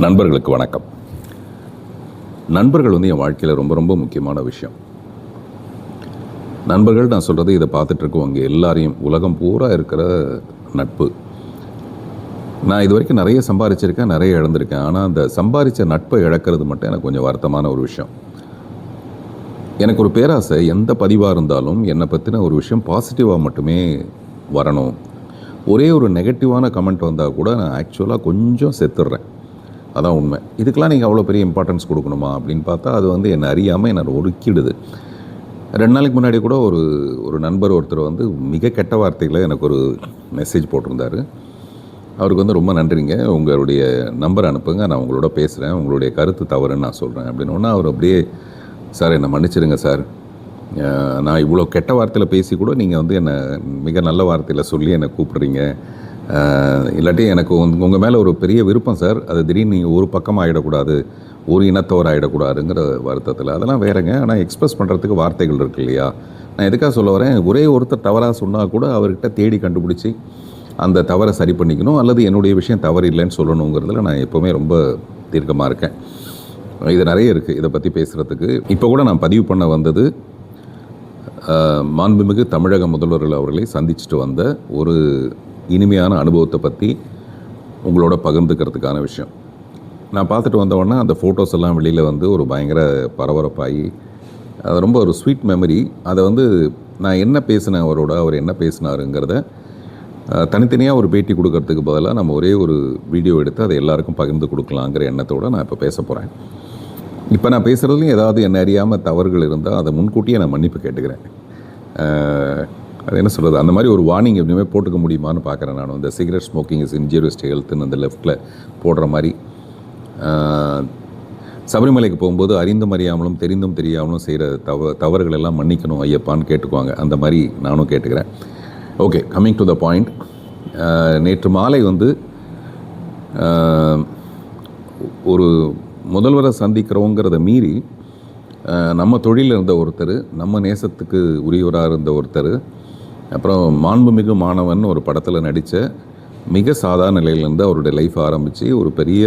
நண்பர்களுக்கு வணக்கம். நண்பர்கள் என் வாழ்க்கையில் ரொம்ப ரொம்ப முக்கியமான விஷயம். நண்பர்கள் நான் சொல்கிறது இதை பார்த்துட்ருக்கவங்க எல்லாரையும் உலகம் பூரா இருக்கிற நட்பு. நான் இது வரைக்கும் நிறைய சம்பாதிச்சிருக்கேன், நிறைய இழந்திருக்கேன். ஆனால் அந்த சம்பாதிச்ச நட்பை இழக்கிறது மட்டும் எனக்கு கொஞ்சம் வருத்தமான ஒரு விஷயம். எனக்கு ஒரு பேராசை, எந்த பதிவாக இருந்தாலும் என்னை பற்றின ஒரு விஷயம் பாசிட்டிவாக மட்டுமே வரணும். ஒரே ஒரு நெகட்டிவான கமெண்ட் வந்தால் கூட நான் ஆக்சுவலாக கொஞ்சம் செத்துடுறேன். அதான் உண்மை. இதுக்கெலாம் நீங்கள் அவ்வளோ பெரிய இம்பார்ட்டன்ஸ் கொடுக்கணுமா அப்படின்னு பார்த்தா அது என்னை அறியாமல் என்னை ஒடுக்கிடுது. 2 நாளைக்கு முன்னாடி கூட ஒரு நண்பர் ஒருத்தர் மிக கெட்ட வார்த்தைகளை எனக்கு ஒரு மெசேஜ் போட்டிருந்தார். அவருக்கு ரொம்ப நன்றிங்க, உங்களுடைய நம்பர் அனுப்புங்க, நான் உங்களோட பேசுகிறேன், உங்களுடைய கருத்து தவறுன்னு நான் சொல்கிறேன் அப்படின்னா அவர் அப்படியே, சார் என்னை மன்னிச்சிடுங்க சார், நான் இவ்வளோ கெட்ட வார்த்தையில் பேசி கூட நீங்கள் என்னை மிக நல்ல வார்த்தையில் சொல்லி என்னை கூப்பிட்றீங்க, இல்லாட்டி எனக்கு உங்கள் மேலே ஒரு பெரிய விருப்பம் சார், அது திடீர்னு நீங்கள் ஒரு பக்கமாக ஆகிடக்கூடாது, ஒரு இனத்தவர் ஆகிடக்கூடாதுங்கிற வருத்தத்தில் அதெல்லாம் வேறங்க. ஆனால் எக்ஸ்ப்ரெஸ் பண்ணுறதுக்கு வார்த்தைகள் இருக்கு இல்லையா? நான் எதுக்காக சொல்ல வரேன், ஒரே ஒருத்தர் தவறாக சொன்னால் கூட அவர்கிட்ட தேடி கண்டுபிடிச்சி அந்த தவறை சரி பண்ணிக்கணும், அல்லது என்னுடைய விஷயம் தவறு இல்லைன்னு சொல்லணுங்கிறதுல நான் எப்போவுமே ரொம்ப தீர்க்கமாக இருக்கேன். இது நிறைய இருக்குது இதை பற்றி பேசுகிறதுக்கு. இப்போ கூட நான் பதிவு பண்ண வந்தது மாண்புமிகு தமிழக முதல்வர்கள் அவர்களை சந்திச்சுட்டு வந்த ஒரு இனிமையான அனுபவத்தை பற்றி உங்களோட பகிர்ந்துக்கிறதுக்கான விஷயம். நான் பார்த்துட்டு வந்தவொடனே அந்த ஃபோட்டோஸ் எல்லாம் வெளியில் ஒரு பயங்கர பரபரப்பாகி, அது ரொம்ப ஒரு ஸ்வீட் மெமரி. அதை நான் என்ன பேசினேன் அவரோட, அவர் என்ன பேசினாருங்கிறத தனித்தனியாக ஒரு பேட்டி கொடுக்கறதுக்கு பதிலாக நம்ம ஒரே ஒரு வீடியோ எடுத்து அதை எல்லாருக்கும் பகிர்ந்து கொடுக்கலாங்கிற எண்ணத்தோடு நான் இப்போ பேச போகிறேன். இப்போ நான் பேசுகிறதுலையும் ஏதாவது என்ன அறியாமல் தவறுகள் இருந்தால் அதை முன்கூட்டியே நான் மன்னிப்பு கேட்டுக்கிறேன். அது என்ன சொல்கிறது, அந்த மாதிரி ஒரு வார்னிங் எப்படியுமே போட்டுக்க முடியுமான்னு பார்க்குறேன். நான் இந்த cigarette smoking is injurious to ஹெல்த்துன்னு அந்த லெஃப்ட்டில் போடுற மாதிரி, சபரிமலைக்கு போகும்போது அறிந்தும் அறியாமலும் தெரிந்தும் தெரியாமலும் செய்கிற தவறுகள் எல்லாம் மன்னிக்கணும் ஐயப்பான்னு கேட்டுக்குவாங்க. அந்த மாதிரி நானும் கேட்டுக்கிறேன். Okay, coming to the point. நேற்று மாலை ஒரு முதல்வரை சந்திக்கிறோங்கிறத மீறி நம்ம தொழிலில் இருந்த ஒருத்தர், நம்ம நேசத்துக்கு உரியவராக இருந்த ஒருத்தர், அப்புறம் மாண்புமிகு மாணவன் ஒரு படத்தில் நடித்த மிக சாதாரண நிலையிலேருந்து அவருடைய லைஃப் ஆரம்பித்து ஒரு பெரிய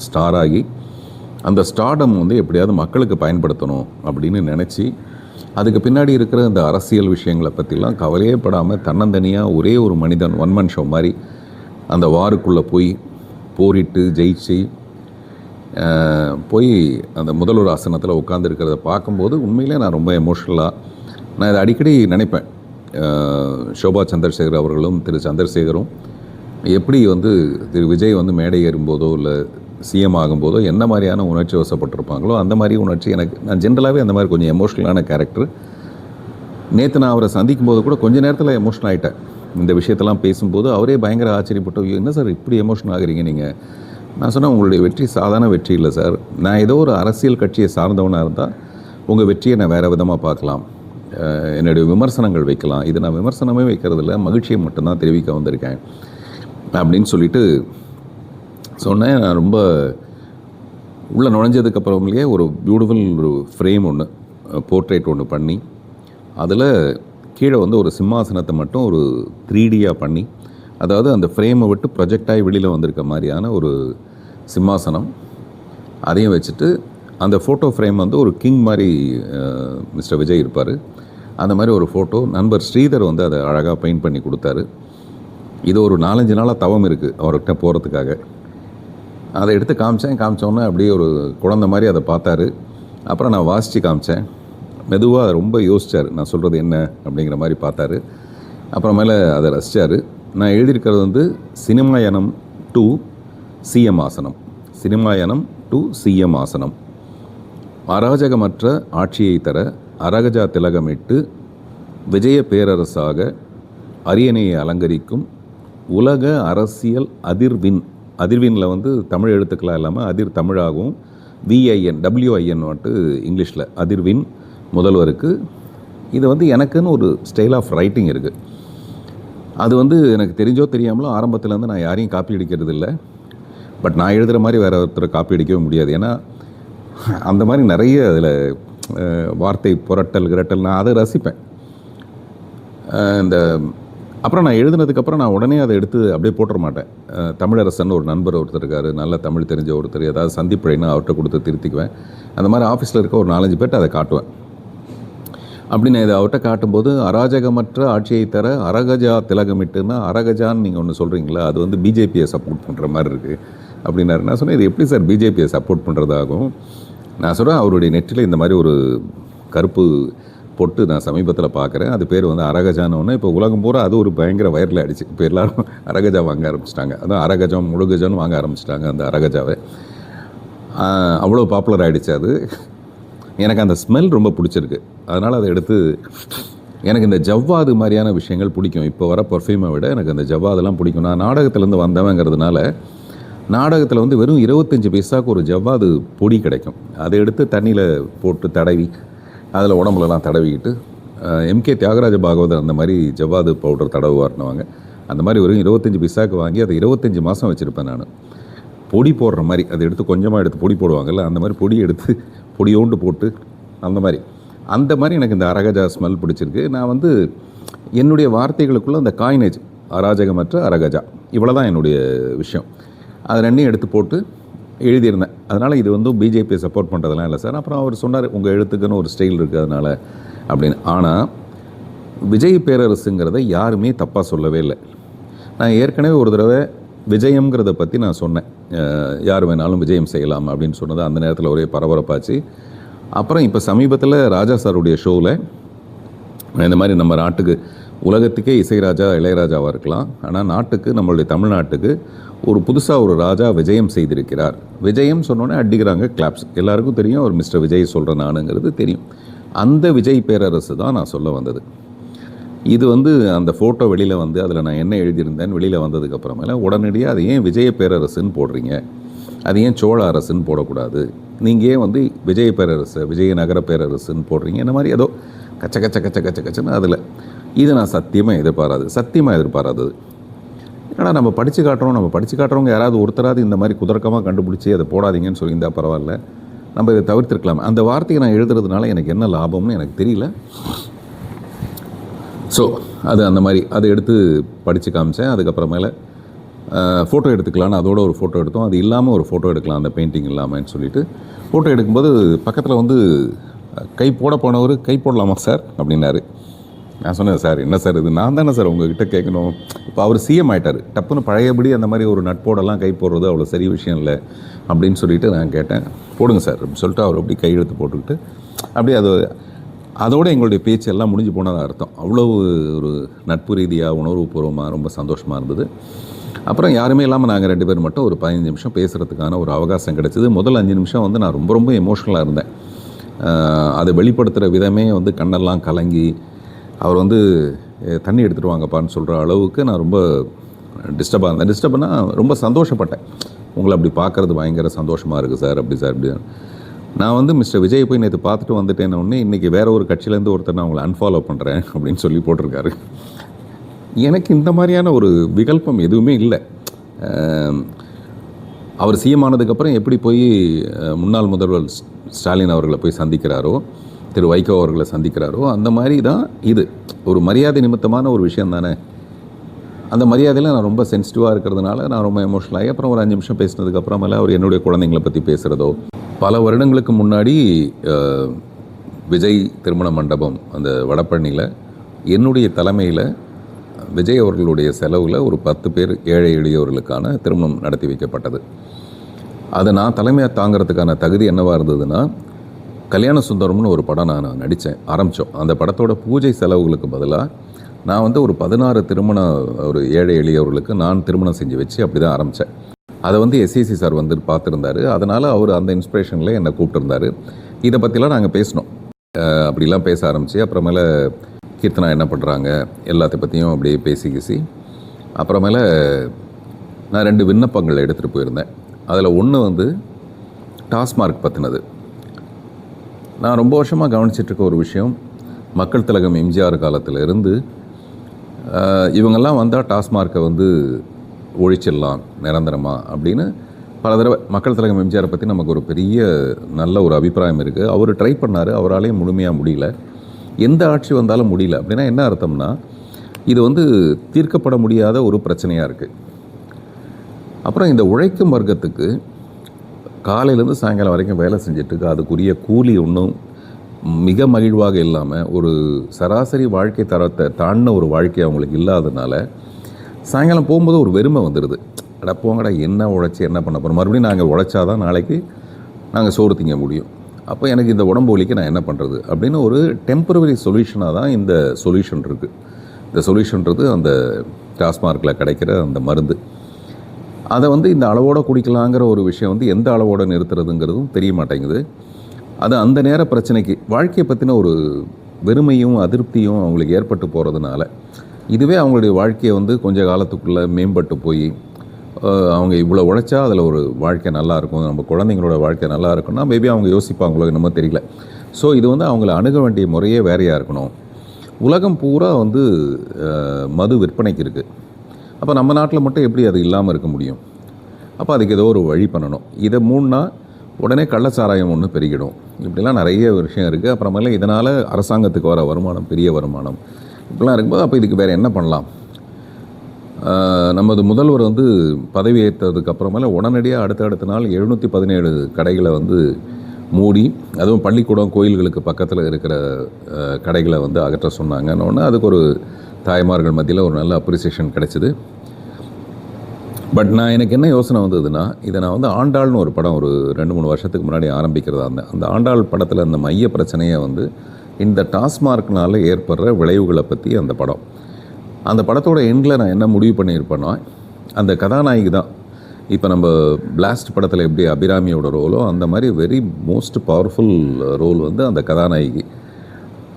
ஸ்டாராகி, அந்த ஸ்டார்டம் எப்படியாவது மக்களுக்கு பயன்படுத்தணும் அப்படின்னு நினச்சி, அதுக்கு பின்னாடி இருக்கிற இந்த அரசியல் விஷயங்களை பற்றிலாம் கவலையே படாமல் தன்னந்தனியாக ஒரே ஒரு மனிதன் ஒன் மேன் ஷோ மாதிரி அந்த வாருக்குள்ளே போய் போரிட்டு ஜெயிச்சு போய் அந்த முதல்வர் ஆசனத்தில் உட்காந்துருக்கிறத பார்க்கும்போது உண்மையிலே நான் ரொம்ப எமோஷ்னலாக, நான் இதை அடிக்கடி நினைப்பேன். ஷோபா சந்திரசேகர் அவர்களும் திரு சந்திரசேகரும் எப்படி திரு விஜய் மேடை ஏறும்போதோ இல்லை சிஎம் ஆகும்போதோ என்ன மாதிரியான உணர்ச்சி வசப்பட்டிருப்பாங்களோ அந்த மாதிரி உணர்ச்சி நான் ஜென்ரலாகவே அந்த மாதிரி கொஞ்சம் எமோஷ்னலான கேரக்டர். நேற்று நான் அவரை சந்திக்கும் போது கூட கொஞ்சம் நேரத்தில் எமோஷனல் ஆகிட்டேன். இந்த விஷயத்தெல்லாம் பேசும்போது அவரே பயங்கர ஆச்சரியப்பட்டு, என்ன சார் இப்படி எமோஷனல் ஆகுறீங்க நீங்கள்? நான் சொன்னேன், உங்களுடைய வெற்றி சாதாரண வெற்றி இல்லை சார். நான் ஏதோ ஒரு அரசியல் கட்சியை சார்ந்தவனாக இருந்தால் உங்கள் வெற்றியை நான் வேறு விதமாக பார்க்கலாம், என்னுடைய விமர்சனங்கள் வைக்கலாம். இது நான் விமர்சனமே வைக்கிறதில்ல, மகிழ்ச்சியை மட்டும்தான் தெரிவிக்க வந்திருக்கேன் அப்படின்னு சொல்லிட்டு சொன்னேன். நான் ரொம்ப உள்ளே நுழைஞ்சதுக்கப்புறம்லேயே ஒரு பியூட்டிஃபுல் ஒரு ஃப்ரேம் ஒன்று, போர்ட்ரேட் ஒன்று பண்ணி, அதில் கீழே ஒரு சிம்மாசனத்தை மட்டும் ஒரு 3Dயாக பண்ணி, அதாவது அந்த ஃப்ரேமை விட்டு ப்ரொஜெக்டாகி வெளியில் வந்திருக்க மாதிரியான ஒரு சிம்மாசனம், அதையும் வச்சுட்டு அந்த ஃபோட்டோ ஃப்ரேம் ஒரு கிங் மாதிரி மிஸ்டர் விஜய் இருப்பார், அந்த மாதிரி ஒரு ஃபோட்டோ நண்பர் ஸ்ரீதர் அதை அழகாக பெயிண்ட் பண்ணி கொடுத்தாரு. இது ஒரு 4-5 நாளாக தவம் இருக்குது அவர்கிட்ட போகிறதுக்காக. அதை எடுத்து காமிச்சோன்னே அப்படியே ஒரு குழந்தை மாதிரி அதை பார்த்தாரு. அப்புறம் நான் வாசித்து காமிச்சேன். மெதுவாக ரொம்ப யோசித்தார், நான் சொல்கிறது என்ன அப்படிங்கிற மாதிரி பார்த்தாரு. அப்புறமேல அதை ரசித்தார். நான் எழுதியிருக்கிறது சினிமாயனம் டு சிஎம் ஆசனம், சினிமாயனம் டு சிஎம் ஆசனம். அராஜகமற்ற ஆட்சியை தர அரகஜா திலகமிட்டு விஜய பேரரசாக அரியணையை அலங்கரிக்கும் உலக அரசியல் அதிர்வின், அதிர்வினில் தமிழ் எழுத்துக்களாக இல்லாமல் அதிர் தமிழாகவும் விஐஎன் WIN இங்கிலீஷில் அதிர்வின் முதல்வருக்கு. இது எனக்குன்னு ஒரு ஸ்டைல் ஆஃப் ரைட்டிங் இருக்குது. அது எனக்கு தெரிஞ்சோ தெரியாமலோ ஆரம்பத்துலேருந்து நான் யாரையும் காப்பி அடிக்கிறது இல்லை. பட் நான் எழுதுகிற மாதிரி வேறு ஒருத்தரை காப்பி அடிக்கவே முடியாது. ஏன்னா அந்த மாதிரி நிறைய அதில் வார்த்தை புரட்டல் கிரட்டல் நான் அதை ரசிப்பேன். இந்த அப்புறம் நான் எழுதுனதுக்கப்புறம் நான் உடனே அதை எடுத்து அப்படியே போட்டுற மாட்டேன். தமிழரசன் ஒரு நண்பர் ஒருத்தர் இருக்கார், நல்ல தமிழ் தெரிஞ்ச ஒருத்தர், ஏதாவது சந்திப்புழைன்னா அவர்கிட்ட கொடுத்து திருத்திக்குவேன். அந்த மாதிரி ஆஃபீஸில் இருக்க ஒரு 4-5 பேர்ட்ட அதை காட்டுவேன். அப்படி நான் இதை அவர்கிட்ட காட்டும்போது, அராஜகமற்ற ஆட்சியை தர அரகஜா திலகமிட்டுன்னா, அரகஜான்னு நீங்கள் ஒன்று சொல்கிறீங்களா, அது வந்து பிஜேபியை சப்போர்ட் பண்ணுற மாதிரி இருக்குது அப்படின்னாரு. நான் சொன்னேன், இது எப்படி சார் பிஜேபியை சப்போர்ட் பண்ணுறதாகும்? நான் சொல்கிறேன், அவருடைய நெற்றியில் இந்த மாதிரி ஒரு கருப்பு பொட்டு நான் சமீபத்தில் பார்க்குறேன். அது பேர் வந்து அரகஜான்னு ஒன்று. இப்போ உலகம் பூரா அது ஒரு பயங்கர வைரல் ஆகிடுச்சு. இப்போ எல்லோரும் அரகஜா வாங்க ஆரம்பிச்சிட்டாங்க. அதான் அரகஜம் முழுகஜம்னு வாங்க ஆரம்பிச்சிட்டாங்க அந்த அரகஜாவை. அவ்வளோ பாப்புலர் ஆகிடுச்சு அது. எனக்கு அந்த ஸ்மெல் ரொம்ப பிடிச்சிருக்கு. அதனால் அதை எடுத்து, எனக்கு இந்த ஜவ்வாது மாதிரியான விஷயங்கள் பிடிக்கும். இப்போ வர பர்ஃப்யூமை விட எனக்கு அந்த ஜவ்வாதெல்லாம் பிடிக்கும். நான் நாடகத்துலேருந்து வந்தவங்கிறதுனால நாடகத்தில் வந்து வெறும் 25 பைசாவுக்கு ஒரு ஜவ்வாது பொடி கிடைக்கும். அதை எடுத்து தண்ணியில் போட்டு தடவி அதில் உடம்புலலாம் தடவிக்கிட்டு, எம்கே தியாகராஜ பாகவதர் அந்த மாதிரி ஜவ்வாது பவுடர் தடவுவார்னுவாங்க. அந்த மாதிரி வெறும் 25 பைசாவுக்கு வாங்கி அதை 25 மாதம் வச்சுருப்பேன் நான். பொடி போடுற மாதிரி அதை எடுத்து கொஞ்சமாக எடுத்து பொடி போடுவாங்கல்ல, அந்த மாதிரி பொடி எடுத்து பொடியோண்டு போட்டு அந்த மாதிரி எனக்கு இந்த அரகஜா ஸ்மெல் பிடிச்சிருக்கு. நான் வந்து என்னுடைய வார்த்தைகளுக்குள்ளே அந்த காயினேஜ், அராஜகமற்ற அரகஜா, இவ்வளோ தான் என்னுடைய விஷயம். அதை ரெண்டையும் எடுத்து போட்டு எழுதியிருந்தேன். அதனால் இது வந்து பிஜேபியை சப்போர்ட் பண்ணுறதெல்லாம் இல்லை சார். அப்புறம் அவர் சொன்னார், உங்கள் எழுத்துக்குன்னு ஒரு ஸ்டைல் இருக்குது அதனால் அப்படின்னு. ஆனால் விஜய் பேரரசுங்கிறத யாருமே தப்பாக சொல்லவே இல்லை. நான் ஏற்கனவே ஒரு தடவை விஜயம்ங்கிறத பற்றி நான் சொன்னேன், யார் வேணாலும் விஜயம் செய்யலாம் அப்படின்னு சொன்னது அந்த நேரத்தில் ஒரே பரபரப்பாச்சு. அப்புறம் இப்போ சமீபத்தில் ராஜா சாருடைய ஷோவில் இந்த மாதிரி நம்ம நாட்டுக்கு, உலகத்துக்கே இசைராஜா இளையராஜாவாக இருக்கலாம், ஆனால் நாட்டுக்கு, நம்மளுடைய தமிழ்நாட்டுக்கு ஒரு புதுசாக ஒரு ராஜா விஜயம் செய்திருக்கிறார். விஜயம் சொன்னோன்னே அடிக்கிறாங்க, கிளாப்ஸ். எல்லாருக்கும் தெரியும் அவர் மிஸ்டர் விஜய் சொல்கிற நானுங்கிறது தெரியும். அந்த விஜய் பேரரசு தான் நான் சொல்ல வந்தது. இது வந்து அந்த ஃபோட்டோ வெளியில் வந்து அதில் நான் என்ன எழுதியிருந்தேன்னு வெளியில் வந்ததுக்கப்புறமேல உடனடியாக அது ஏன் விஜய பேரரசுன்னு போடுறீங்க, அது ஏன் சோழ அரசுன்னு போடக்கூடாது, நீங்கள் ஏன் வந்து விஜய பேரரசு விஜயநகர பேரரசுன்னு போடுறீங்க, இந்த மாதிரி ஏதோ கச்சன்னு அதில். இது நான் சத்தியமாக எதிர்பாராதது. ஏன்னா நம்ம படித்து காட்டுறவங்க யாராவது ஒருத்தராது இந்த மாதிரி குதர்க்கமாக கண்டுபிடிச்சி அதை போடாதீங்கன்னு சொல்லியிருந்தால் பரவாயில்ல, நம்ம இதை தவிர்த்திருக்கலாம். அந்த வார்த்தையை நான் எழுதுறதுனால எனக்கு என்ன லாபம்னு எனக்கு தெரியல. ஸோ அது அந்த மாதிரி அதை எடுத்து படித்து காமிச்சேன். அதுக்கப்புறமேல ஃபோட்டோ எடுத்துக்கலான்னு அதோட ஒரு ஃபோட்டோ எடுத்தோம். அது இல்லாமல் ஒரு ஃபோட்டோ எடுக்கலாம், அந்த பெயிண்டிங் இல்லாமல்னு சொல்லிட்டு ஃபோட்டோ எடுக்கும்போது பக்கத்தில் வந்து கை போட போனவர், கை போடலாமா சார் அப்படின்னாரு. நான் சொன்னேன், சார் என்ன சார் இது, நான் தானே சார் உங்ககிட்ட கேட்கணும். இப்போ அவர் சிஎம் ஆகிட்டார், டப்புன்னு பழையபடி அந்த மாதிரி ஒரு நட்போடலாம் கை போடுறது அவ்வளோ சரி விஷயம் இல்லை அப்படின்னு சொல்லிட்டு நான் கேட்டேன். போடுங்க சார் அப்படின்னு சொல்லிட்டு அவர் அப்படி கையெழுத்து போட்டுக்கிட்டு அப்படியே அதோடு எங்களுடைய பேச்சு எல்லாம் முடிஞ்சு போனதாக அர்த்தம். அவ்வளோ ஒரு நட்பு ரீதியாக உணர்வுபூர்வமாக ரொம்ப சந்தோஷமாக இருந்தது. அப்புறம் யாருமே இல்லாமல் நாங்கள் 2 பேர் மட்டும் ஒரு 15 நிமிஷம் பேசுகிறதுக்கான ஒரு அவகாசம் கிடச்சிது. முதல் 5 நிமிஷம் வந்து நான் ரொம்ப எமோஷ்னலாக இருந்தேன். அதை வெளிப்படுத்துகிற விதமே வந்து கண்ணெல்லாம் கலங்கி, அவர் வந்து தண்ணி எடுத்துகிட்டு வாங்கப்பான்னு சொல்கிற அளவுக்கு நான் ரொம்ப டிஸ்டர்பாக இருந்தேன். டிஸ்டர்ப்னா ரொம்ப சந்தோஷப்பட்டேன். உங்களை அப்படி பார்க்குறது பயங்கர சந்தோஷமாக இருக்குது சார், அப்படி சார் இப்படி. நான் வந்து மிஸ்டர் விஜய் போய் நேற்று பார்த்துட்டு வந்துட்டேன்னு ஒன்று, இன்றைக்கி வேறு ஒரு கட்சியிலேருந்து ஒருத்தர் நான் உங்களை அன்ஃபாலோ பண்ணுறேன் அப்படின்னு சொல்லி போட்டிருக்காரு. எனக்கு இந்த மாதிரியான ஒரு விகல்பம் எதுவுமே இல்லை. அவர் சிஎம் ஆனதுக்கப்புறம் எப்படி போய் முன்னாள் முதல்வர் ஸ்டாலின் அவர்களை போய் சந்திக்கிறாரோ, திரு வைகோ அவர்களை சந்திக்கிறாரோ, அந்த மாதிரி தான் இது ஒரு மரியாதை நிமித்தமான ஒரு விஷயம் தானே. அந்த மரியாதையில் நான் ரொம்ப சென்சிட்டிவாக இருக்கிறதுனால நான் ரொம்ப எமோஷனல் ஆகி அப்புறம் ஒரு 5 நிமிஷம் பேசினதுக்கப்புறமேல அவர் என்னுடைய குழந்தைங்களை பற்றி பேசுகிறதோ, பல வருடங்களுக்கு முன்னாடி விஜய் திருமண மண்டபம் அந்த வடபழனியில் என்னுடைய தலைமையில் விஜய் அவர்களுடைய செலவில் ஒரு 10 பேர் ஏழை எளியவர்களுக்கான திருமணம் நடத்தி வைக்கப்பட்டது. அதை நான் தலைமையாக தாங்கிறதுக்கான தகுதி என்னவாக இருந்ததுன்னா, கல்யாண சுந்தரம்னு ஒரு படம் நான் ஆரம்பித்தோம். அந்த படத்தோட பூஜை செலவுகளுக்கு பதிலாக நான் வந்து ஒரு 16 ஒரு ஏழை எளியவர்களுக்கு நான் திருமணம் செஞ்சு வச்சு அப்படி தான் ஆரம்பித்தேன். அதை வந்து எஸ்சிசி சார் வந்து பார்த்துருந்தாரு. அதனால் அவர் அந்த இன்ஸ்பிரேஷனில் என்னை கூப்பிட்டுருந்தாரு. இதை பற்றிலாம் நாங்கள் பேசினோம். அப்படிலாம் பேச ஆரம்பித்து அப்புறமேல கீர்த்தனா என்ன பண்ணுறாங்க எல்லாத்தை பற்றியும் அப்படியே பேசி அப்புறமேல நான் 2 விண்ணப்பங்கள் எடுத்துகிட்டு போயிருந்தேன். அதில் ஒன்று வந்து டாஸ்மார்க் பற்றினது. நான் ரொம்ப வருஷமாக கவனிச்சிட்ருக்க ஒரு விஷயம், மக்கள் திலகம் எம்ஜிஆர் காலத்தில் இருந்து இவங்கெல்லாம் வந்தால் டாஸ்மார்க்கை வந்து ஒழிச்சிடலாம் நிரந்தரமாக அப்படின்னு பல தடவை மக்கள் திலகம் எம்ஜிஆரை பற்றி நமக்கு ஒரு பெரிய நல்ல ஒரு அபிப்பிராயம் இருக்குது. அவர் ட்ரை பண்ணார், அவராலேயும் முழுமையாக முடியல. எந்த ஆட்சி வந்தாலும் முடியல. அப்படின்னா என்ன அர்த்தம்னா, இது வந்து தீர்க்கப்பட முடியாத ஒரு பிரச்சனையாக இருக்குது. அப்புறம் இந்த உழைக்கும் வர்க்கத்துக்கு காலையிலேருந்து சாயங்காலம் வரைக்கும் வேலை செஞ்சிட்ருக்கு, அதுக்குரிய கூலி ஒன்றும் மிக மகிழ்வாக இல்லாமல் ஒரு சராசரி வாழ்க்கை தரத்தை தாண்டின ஒரு வாழ்க்கை அவங்களுக்கு இல்லாததுனால சாயங்காலம் போகும்போது ஒரு வெறுமை வந்துடுது. அட போங்கடா, என்ன உழைச்சி என்ன பண்ண போகிறோம், மறுபடியும் நாங்கள் உழைச்சாதான் நாளைக்கு நாங்கள் சோறு திங்க முடியும், அப்போ எனக்கு இந்த உடம்பு வலிக்கு நான் என்ன பண்ணுறது அப்படின்னு ஒரு டெம்பரவரி சொல்யூஷனாக தான் இந்த சொல்யூஷன் இருக்குது. இந்த சொல்யூஷன்றது அந்த டாஸ்மார்க்கில் கிடைக்கிற அந்த மருந்து. அதை வந்து இந்த அளவோடு குடிக்கலாங்கிற ஒரு விஷயம் வந்து எந்த அளவோடு நிறுத்துறதுங்கிறதும் தெரிய மாட்டேங்குது. அது அந்த நேர பிரச்சனைக்கு வாழ்க்கையை பற்றின ஒரு வெறுமையும் அதிருப்தியும் அவங்களுக்கு ஏற்பட்டு போகிறதுனால இதுவே அவங்களுடைய வாழ்க்கையை வந்து கொஞ்ச காலத்துக்குள்ளே மேம்பட்டு போய் அவங்க இவ்வளோ உழைச்சா அதில் ஒரு வாழ்க்கை நல்லாயிருக்கும், நம்ம குழந்தைங்களோட வாழ்க்கை நல்லா இருக்குன்னா மேபி அவங்க யோசிப்பாங்களோ என்னமோ தெரியல. ஸோ இது வந்து அவங்கள அணுக வேண்டிய முறையே வேறையாக இருக்கணும். உலகம் பூரா வந்து மது விற்பனைக்கு இருக்குது. அப்போ நம்ம நாட்டில் மட்டும் எப்படி அது இல்லாமல் இருக்க முடியும்? அப்போ அதுக்கு ஏதோ ஒரு வழி பண்ணணும். இதை மூணுனா உடனே கள்ளச்சாராயம் ஒன்று பெருகிடும். இப்படிலாம் நிறைய விஷயம் இருக்குது. அப்புறமேல இதனால் அரசாங்கத்துக்கு வர வருமானம் பெரிய வருமானம் இப்படிலாம் இருக்கும்போது அப்போ இதுக்கு வேறு என்ன பண்ணலாம்? நமது முதல்வர் வந்து பதவி ஏற்றதுக்கு அப்புறமேல உடனடியாக அடுத்த நாள் 717 கடைகளை வந்து மூடி, அதுவும் பள்ளிக்கூடம் கோயில்களுக்கு பக்கத்தில் இருக்கிற கடைகளை வந்து அகற்ற சொன்னாங்கன்னு அதுக்கு ஒரு தாய்மார்கள் மத்தியில் ஒரு நல்ல அப்ரிசியேஷன் கிடச்சிது. பட் எனக்கு என்ன யோசனை வந்ததுன்னா, இதை நான் வந்து ஆண்டாள்னு ஒரு படம் ஒரு 2-3 வருஷத்துக்கு முன்னாடி ஆரம்பிக்கிறதா இருந்தேன். அந்த ஆண்டாள் படத்தில் அந்த மைய பிரச்சனையை வந்து இந்த டாஸ்மார்க்னால் ஏற்படுற விளைவுகளை பற்றி அந்த படம். அந்த படத்தோட எண்டில் நான் என்ன முடிவு பண்ணியிருப்பேன்னா, அந்த கதாநாயகி தான் இப்போ நம்ம பிளாஸ்ட் படத்தில் எப்படி அபிராமியோட ரோலோ அந்த மாதிரி வெரி மோஸ்ட் பவர்ஃபுல் ரோல் வந்து அந்த கதாநாயகி.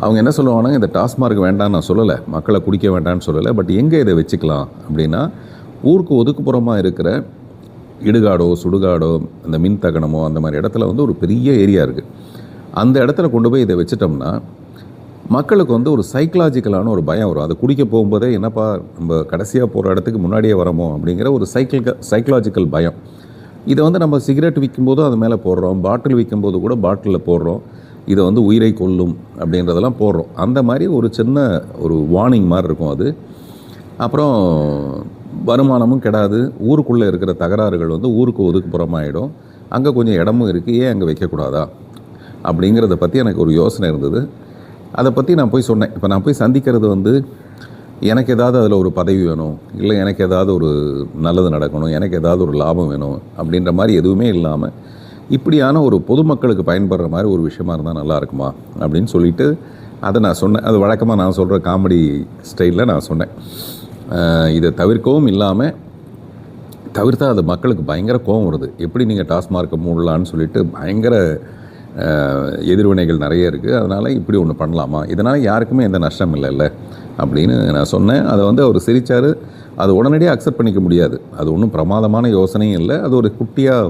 அவங்க என்ன சொல்லுவாங்கன்னா, இந்த டாஸ்மார்க் வேண்டான்னு நான் சொல்லலை, மக்களை குடிக்க வேண்டான்னு சொல்லலை, பட் எங்கே இதை வச்சுக்கலாம் அப்படின்னா, ஊருக்கு ஒதுக்குப்புறமாக இருக்கிற இடுகாடோ சுடுகாடோ அந்த மின் தகனமோ அந்த மாதிரி இடத்துல வந்து ஒரு பெரிய ஏரியா இருக்குது. அந்த இடத்துல கொண்டு போய் இதை வச்சிட்டோம்னா மக்களுக்கு வந்து ஒரு சைக்கலாஜிக்கலான ஒரு பயம் வரும். அதை குடிக்க போகும்போதே என்னப்பா நம்ம கடைசியாக போகிற இடத்துக்கு முன்னாடியே வரமோ அப்படிங்கிற ஒரு சைக்கலாஜிக்கல் பயம். இதை வந்து நம்ம சிகரெட் விற்கும்போதும் அது மேலே போடுறோம், பாட்டில் விற்கும்போது கூட பாட்டிலில் போடுறோம், இதை வந்து உயிரை கொல்லும் அப்படின்றதெல்லாம் போடுறோம். அந்த மாதிரி ஒரு சின்ன ஒரு வார்னிங் மாதிரி இருக்கும் அது. அப்புறம் வருமானமும் கெடாது, ஊருக்குள்ளே இருக்கிற தகராறுகள் வந்து ஊருக்கு ஒதுக்குப்புறமாயிடும், அங்கே கொஞ்சம் இடமும் இருக்குது, ஏன் அங்கே வைக்கக்கூடாதா அப்படிங்கிறத பற்றி எனக்கு ஒரு யோசனை இருந்தது. அதை பற்றி நான் போய் சொன்னேன். இப்போ நான் போய் சந்திக்கிறது வந்து எனக்கு ஏதாவது அதில் ஒரு பதவி வேணும், இல்லை எனக்கு ஏதாவது ஒரு நல்லது நடக்கணும், எனக்கு ஏதாவது ஒரு லாபம் வேணும் அப்படின்ற மாதிரி எதுவுமே இல்லாமல் இப்படியான ஒரு பொதுமக்களுக்கு பயன்படுற மாதிரி ஒரு விஷயமா இருந்தால் நல்லா இருக்குமா அப்படின்னு சொல்லிட்டு அதை நான் சொன்னேன். அது வழக்கமாக நான் சொல்கிற காமெடி ஸ்டைலில் நான் சொன்னேன். இதை தவிர்க்கவும் இல்லாமல் தவிர்த்தால் அது மக்களுக்கு பயங்கர கோபம் வருது. எப்படி நீங்கள் டாஸ்மார்க்கை மூடலான்னு சொல்லிட்டு பயங்கர எதிர்வினைகள் நிறைய இருக்குது, அதனால் இப்படி ஒன்று பண்ணலாமா, இதனால் யாருக்குமே எந்த நஷ்டம் இல்லைல்ல அப்படின்னு நான் சொன்னேன். அதை வந்து அவர் சிரித்தார். அது உடனடியாக அக்செப்ட் பண்ணிக்க முடியாது, அது ஒன்றும் பிரமாதமான யோசனையும் இல்லை, அது ஒரு குட்டியாக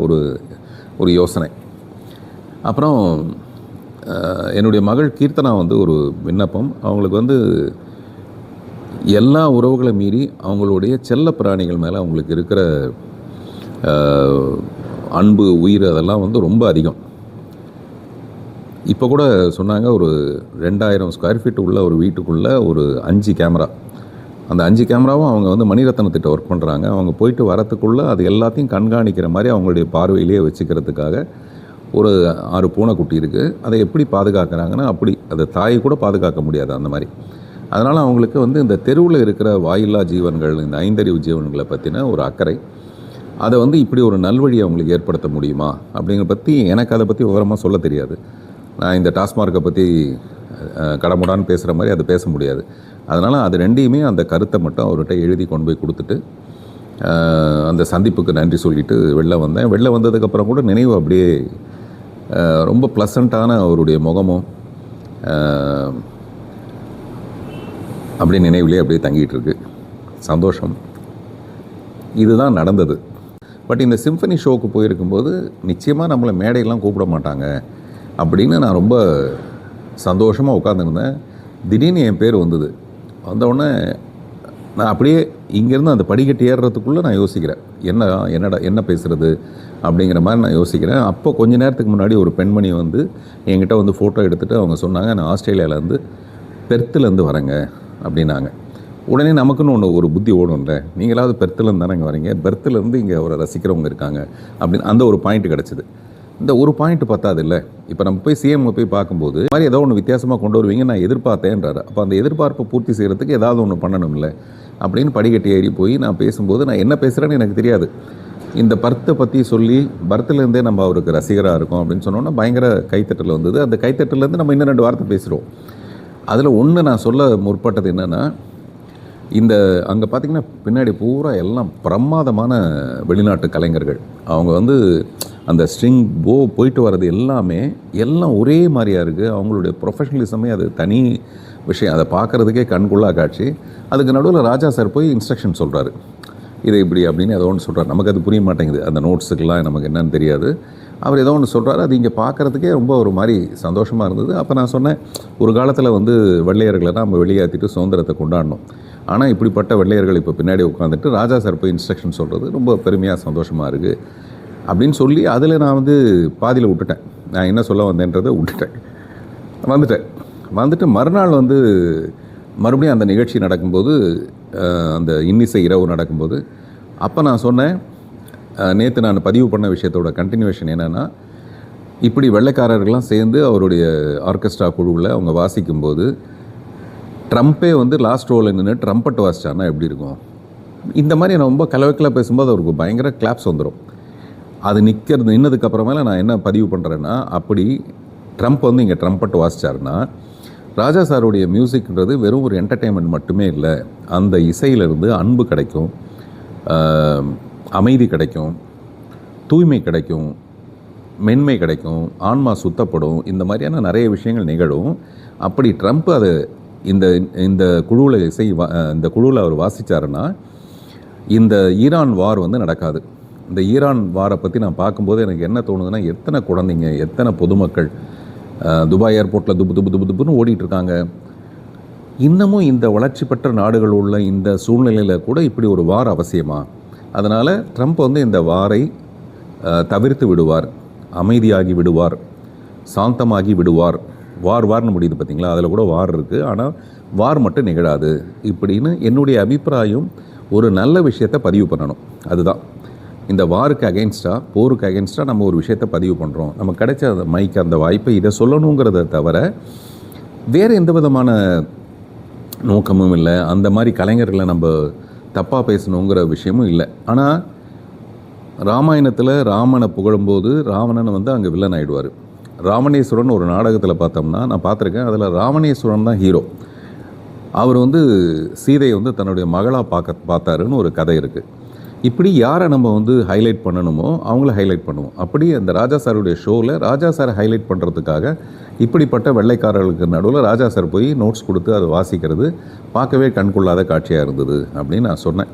ஒரு யோசனை. அப்புறம் என்னுடைய மகள் கீர்த்தனா வந்து ஒரு விண்ணப்பம். அவங்களுக்கு வந்து எல்லா உறவுகளை மீறி அவங்களுடைய செல்ல பிராணிகள் மேலே அவங்களுக்கு இருக்கிற அன்பு உயிர் அதெல்லாம் வந்து ரொம்ப அதிகம். இப்போ கூட சொன்னாங்க, ஒரு 2000 ஸ்கொயர் ஃபீட் உள்ள ஒரு வீட்டுக்குள்ளே ஒரு 5 கேமரா, அந்த 5 கேமராவும் அவங்க வந்து மணிரத்னத்திட்ட ஒர்க் பண்ணுறாங்க. அவங்க போயிட்டு வரத்துக்குள்ளே அது எல்லாத்தையும் கண்காணிக்கிற மாதிரி அவங்களுடைய பார்வையிலேயே வச்சுக்கிறதுக்காக ஒரு 6 பூனைக்குட்டி இருக்குது. அதை எப்படி பாதுகாக்கிறாங்கன்னா, அப்படி அதை தாயை கூட பாதுகாக்க முடியாது அந்த மாதிரி. அதனால் அவங்களுக்கு வந்து இந்த தெருவில் இருக்கிற வாயில்லா ஜீவன்கள், இந்த ஐந்தறிவு ஜீவன்களை பற்றின ஒரு அக்கறை. அதை வந்து இப்படி ஒரு நல்வழி அவங்களுக்கு ஏற்படுத்த முடியுமா அப்படிங்கிற பற்றி எனக்கு அதை பற்றி விவரமாக சொல்ல தெரியாது. நான் இந்த டாஸ்மார்க்கை பற்றி கடமுடான்னு பேசுகிற மாதிரி அதை பேச முடியாது. அதனால் அது ரெண்டையுமே அந்த கருத்தை மட்டும் அவர்கிட்ட எழுதி கொண்டு போய் கொடுத்துட்டு அந்த சந்திப்புக்கு நன்றி சொல்லிவிட்டு வெளில வந்தேன். வெளில வந்ததுக்கப்புறம் கூட நினைவு அப்படியே ரொம்ப ப்ளசண்ட்டான அவருடைய முகமும் அப்படியே நினைவிலே அப்படியே தங்கிட்டு இருக்கு. சந்தோஷம். இதுதான் நடந்தது. பட் இந்த சிம்ஃபனி ஷோவுக்கு போயிருக்கும்போது நிச்சயமாக நம்மளை மேடையெல்லாம் கூப்பிட மாட்டாங்க அப்படின்னு நான் ரொம்ப சந்தோஷமாக உட்காந்துருந்தேன். திடீர்னு என் பேர் வந்தது. வந்தவுடனே நான் அப்படியே இங்கேருந்து அந்த படிக்கட்டு ஏறுறதுக்குள்ளே நான் யோசிக்கிறேன், என்ன பேசுகிறது அப்படிங்கிற மாதிரி நான் யோசிக்கிறேன். அப்போ கொஞ்ச நேரத்துக்கு முன்னாடி ஒரு பெண்மணி வந்து என்கிட்ட வந்து ஃபோட்டோ எடுத்துகிட்டு அவங்க சொன்னாங்க, நான் ஆஸ்திரேலியாவிலேருந்து பெர்த்துலேருந்து வரேங்க அப்படின்னாங்க. உடனே நமக்குன்னு ஒரு புத்தி ஓடும்ல, நீங்களாவது பெர்த்துலேருந்து தானே இங்கே வரீங்க, பெர்த்துலேருந்து இங்கே அவரை ரசிக்கிறவங்க இருக்காங்க அப்படின்னு அந்த ஒரு பாயிண்ட் கிடச்சிது. இந்த ஒரு பாயிண்ட் பத்தாது இல்லை. இப்போ நம்ம போய் சிஎம் போய் பார்க்கும்போது இந்த மாதிரி ஏதோ ஒன்று வித்தியாசமாக கொண்டு வருவீங்க நான் எதிர்பார்த்தேன்றாரு. அப்போ அந்த எதிர்பார்ப்பை பூர்த்தி செய்கிறதுக்கு ஏதாவது ஒன்று பண்ணணும்ல அப்படின்னு படிக்கட்டு ஏறி போய் நான் பேசும்போது நான் என்ன பேசுகிறேன்னு எனக்கு தெரியாது. இந்த பர்த்தை பற்றி சொல்லி பர்த்துலேருந்தே நம்ம அவருக்கு ரசிகராக இருக்கோம் அப்படின்னு சொன்னோன்னா பயங்கர கைத்தட்டல் வந்தது. அந்த கைத்தட்டலேருந்து நம்ம இன்னும் 2 வார்த்தை பேசுகிறோம். அதில் ஒன்று நான் சொல்ல முற்பட்டது என்னென்னா, இந்த அங்கே பார்த்திங்கன்னா பின்னாடி பூரா எல்லாம் பிரமாதமான வெளிநாட்டு கலைஞர்கள். அவங்க அந்த ஸ்ட்ரிங் போயிட்டு வர்றது எல்லாம் ஒரே மாதிரியாக இருக்குது. அவங்களுடைய ப்ரொஃபஷனலிசமே அது தனி விஷயம். அதை பார்க்குறதுக்கே கண்குள்ளா காட்சி. அதுக்கு நடுவில் ராஜா சார் போய் இன்ஸ்ட்ரக்ஷன் சொல்கிறாரு, இதை இப்படி அப்படின்னு ஏதோ ஒன்று சொல்கிறார். நமக்கு அது புரிய மாட்டேங்குது, அந்த நோட்ஸுக்கெல்லாம் நமக்கு என்னன்னு தெரியாது. அவர் ஏதோ ஒன்று சொல்கிறாரு, அது இங்கே பார்க்குறதுக்கே ரொம்ப ஒரு மாதிரி சந்தோஷமாக இருந்தது. அப்போ நான் சொன்னேன், ஒரு காலத்தில் வெள்ளையர்களை தான் நம்ம வெளியேற்றிட்டு சுதந்திரத்தை கொண்டாடணும். ஆனால் இப்படிப்பட்ட வெள்ளையர்கள் இப்போ பின்னாடி உட்காந்துட்டு ராஜா சார் போய் இன்ஸ்ட்ரக்ஷன் சொல்கிறது ரொம்ப பெருமையாக சந்தோஷமாக இருக்குது அப்படின்னு சொல்லி அதில் நான் பாதியில் விட்டுட்டேன். நான் என்ன சொல்ல வந்தேன்றதை விட்டுட்டேன். வந்துட்டு மறுநாள் மறுபடியும் அந்த நிகழ்ச்சி நடக்கும்போது, அந்த இன்னிசை இரவு நடக்கும்போது அப்போ நான் சொன்னேன், நேற்று நான் பதிவு பண்ண விஷயத்தோட கண்டினியூவேஷன் என்னென்னா, இப்படி வெள்ளைக்காரர்கள்லாம் சேர்ந்து அவருடைய ஆர்கெஸ்ட்ரா குழுவில் அவங்க வாசிக்கும்போது ட்ரம்ப்பே லாஸ்ட் ரோவில் நின்று ட்ரம்பட் வாசிச்சான்னா எப்படி இருக்கும்? இந்த மாதிரி நான் ரொம்ப கலவைக்கலாக பேசும்போது அவருக்கு பயங்கர கிளாப்ஸ் வந்துடும். அது நின்னதுக்கப்புறமேல நான் என்ன பதிவு பண்ணுறேன்னா, அப்படி ட்ரம்ப் இங்கே ட்ரம்பட் வாசிச்சாருன்னா ராஜா சாருடைய மியூசிக்ன்றது வெறும் ஒரு என்டர்டெயின்மெண்ட் மட்டுமே இல்லை. அந்த இசையிலிருந்து அன்பு கிடைக்கும், அமைதி கிடைக்கும், தூய்மை கிடைக்கும், மென்மை கிடைக்கும், ஆன்மா சுத்தப்படும். இந்த மாதிரியான நிறைய விஷயங்கள் நிகழும். அப்படி ட்ரம்ப் அது இந்த குழுவில் இந்த குழுவில் அவர் வாசித்தாருன்னா இந்த ஈரான் வார் நடக்காது. இந்த ஈரான் வாரை பற்றி நான் பார்க்கும்போது எனக்கு என்ன தோணுதுன்னா, எத்தனை குழந்தைங்க, எத்தனை பொதுமக்கள் துபாய் ஏர்போர்ட்டில் துப்புன்னு ஓடிட்டுருக்காங்க. இன்னமும் இந்த வளர்ச்சி பெற்ற நாடுகள் உள்ள இந்த சூழ்நிலையில் கூட இப்படி ஒரு வார் அவசியமா? அதனால் ட்ரம்ப் இந்த வாரை தவிர்த்து விடுவார், அமைதியாகி விடுவார், சாந்தமாகி விடுவார். வார்னு முடியுது பார்த்தீங்களா, அதில் கூட வார் இருக்குது, ஆனால் வார் மட்டும் நிகழாது இப்படின்னு என்னுடைய அபிப்பிராயம். ஒரு நல்ல விஷயத்தை பதிவு பண்ணணும். அதுதான் இந்த வாருக்கு அகெயின்ஸ்டாக, போருக்கு அகெயின்ஸ்டாக நம்ம ஒரு விஷயத்தை பதிவு பண்ணுறோம். நம்ம கிடைச்ச அந்த மைக், அந்த வாய்ப்பை இதை சொல்லணுங்கிறத தவிர வேறு எந்த விதமான நோக்கமும் இல்லை. அந்த மாதிரி கலைஞர்களை நம்ம தப்பாக பேசணுங்கிற விஷயமும் இல்லை. ஆனால் ராமாயணத்தில் ராமனை புகழும்போது ராவணன் அங்கே வில்லன் ஆகிடுவார். ராமணேஸ்வரன் ஒரு நாடகத்தில் பார்த்தோம்னா நான் பார்த்துருக்கேன், அதில் ராமணேஸ்வரன் தான் ஹீரோ. அவர் சீதையை தன்னுடைய மகளாக பார்த்தாருன்னு ஒரு கதை இருக்குது. இப்படி யாரை நம்ம ஹைலைட் பண்ணணுமோ அவங்கள ஹைலைட் பண்ணுவோம். அப்படி அந்த ராஜா சாருடைய ஷோவில் ராஜா சாரை ஹைலைட் பண்ணுறதுக்காக இப்படிப்பட்ட வெள்ளைக்காரர்களுக்கு நடுவில் ராஜா சார் போய் நோட்ஸ் கொடுத்து அதை வாசிக்கிறது பார்க்கவே கண்கொள்ளாத காட்சியாக இருந்தது அப்படின்னு நான் சொன்னேன்.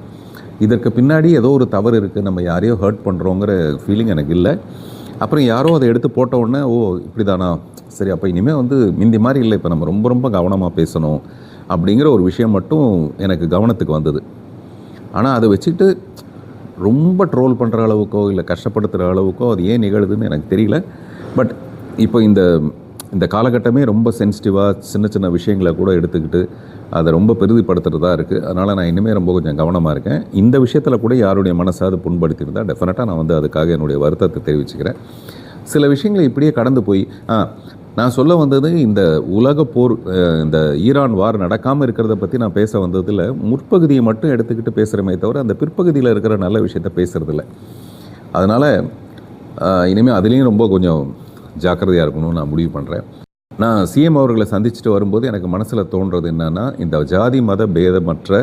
இதற்கு பின்னாடி ஏதோ ஒரு தவறு இருக்குது, நம்ம யாரையோ ஹர்ட் பண்ணுறோங்கிற ஃபீலிங் எனக்கு இல்லை. அப்புறம் யாரோ அதை எடுத்து போட்ட உடனே ஓ இப்படி தானா, சரி அப்போ இனிமேல் மிந்தி மாதிரி இல்லை, இப்போ நம்ம ரொம்ப ரொம்ப கவனமாக பேசணும் அப்படிங்கிற ஒரு விஷயம் மட்டும் எனக்கு கவனத்துக்கு வந்தது. ஆனால் அதை வச்சுக்கிட்டு ரொம்ப ட்ரோல் பண்ணுற அளவுக்கோ இல்லை கஷ்டப்படுத்துகிற அளவுக்கோ அது ஏன் நிகழுதுன்னு எனக்கு தெரியல. பட் இப்போ இந்த காலகட்டமே ரொம்ப சென்சிட்டிவாக சின்ன சின்ன விஷயங்களை கூட எடுத்துக்கிட்டு அதை ரொம்ப பெரிதுபடுத்துகிறதா இருக்குது. அதனால் நான் இனிமேல் ரொம்ப கொஞ்சம் கவனமாக இருக்கேன். இந்த விஷயத்தில் கூட யாருடைய மனசாவது புண்படுத்தியிருந்தால் டெஃபினட்டாக நான் அதுக்காக என்னுடைய வருத்தத்தை தெரிவிச்சுக்கிறேன். சில விஷயங்களை இப்படியே கடந்து போய் நான் சொல்ல வந்தது இந்த உலக போர், இந்த ஈரான் வார் நடக்காமல் இருக்கிறத பற்றி நான் பேச வந்ததில் முற்பகுதியை மட்டும் எடுத்துக்கிட்டு பேசுகிறமே தவிர அந்த பிற்பகுதியில் இருக்கிற நல்ல விஷயத்த பேசுகிறதில்ல. அதனால் இனிமேல் அதுலேயும் ரொம்ப கொஞ்சம் ஜாக்கிரதையாக இருக்கணும்னு நான் முடிவு பண்ணுறேன். நான் சிஎம் அவர்களை சந்திச்சுட்டு வரும்போது எனக்கு மனசில் தோன்றது என்னென்னா, இந்த ஜாதி மத பேதமற்ற